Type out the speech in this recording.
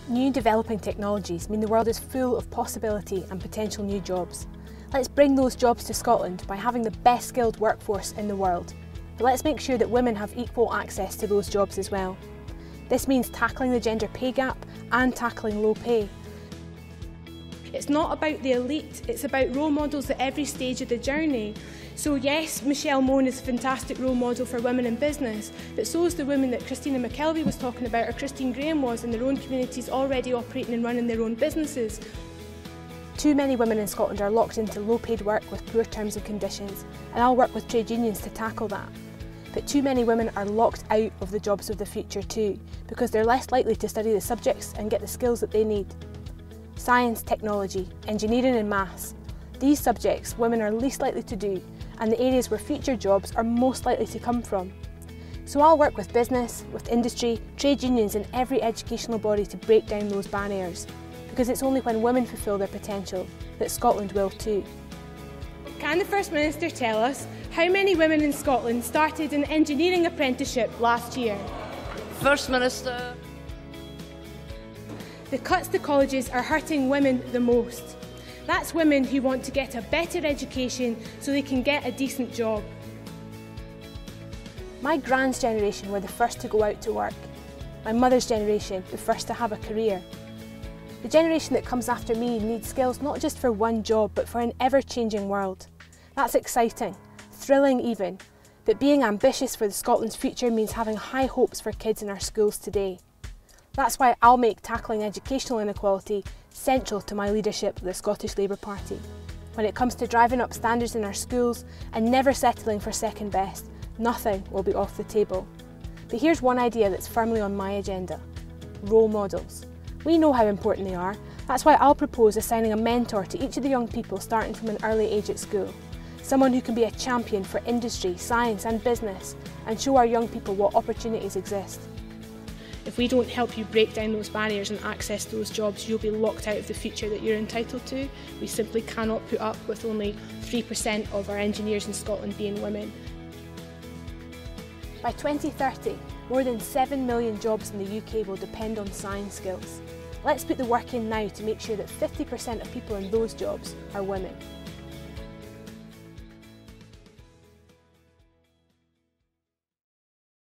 New developing technologies mean the world is full of possibility and potential new jobs. Let's bring those jobs to Scotland by having the best skilled workforce in the world. But let's make sure that women have equal access to those jobs as well. This means tackling the gender pay gap and tackling low pay. It's not about the elite, it's about role models at every stage of the journey. So yes, Michelle Mone is a fantastic role model for women in business, but so is the woman that Christina McKelvey was talking about, or Christine Graham was, in their own communities already operating and running their own businesses. Too many women in Scotland are locked into low-paid work with poor terms and conditions, and I'll work with trade unions to tackle that. But too many women are locked out of the jobs of the future too, because they're less likely to study the subjects and get the skills that they need. Science, technology, engineering and maths. These subjects women are least likely to do, and the areas where future jobs are most likely to come from. So I'll work with business, with industry, trade unions and every educational body to break down those barriers, because it's only when women fulfil their potential that Scotland will too. Can the First Minister tell us how many women in Scotland started an engineering apprenticeship last year? First Minister. The cuts to colleges are hurting women the most. That's women who want to get a better education so they can get a decent job. My grand's generation were the first to go out to work. My mother's generation, the first to have a career. The generation that comes after me needs skills not just for one job, but for an ever-changing world. That's exciting, thrilling even, but being ambitious for Scotland's future means having high hopes for kids in our schools today. That's why I'll make tackling educational inequality central to my leadership of the Scottish Labour Party. When it comes to driving up standards in our schools and never settling for second best, nothing will be off the table. But here's one idea that's firmly on my agenda: role models. We know how important they are. That's why I'll propose assigning a mentor to each of the young people starting from an early age at school. Someone who can be a champion for industry, science and business and show our young people what opportunities exist. If we don't help you break down those barriers and access those jobs, you'll be locked out of the future that you're entitled to. We simply cannot put up with only 3% of our engineers in Scotland being women. By 2030, more than 7 million jobs in the UK will depend on science skills. Let's put the work in now to make sure that 50% of people in those jobs are women.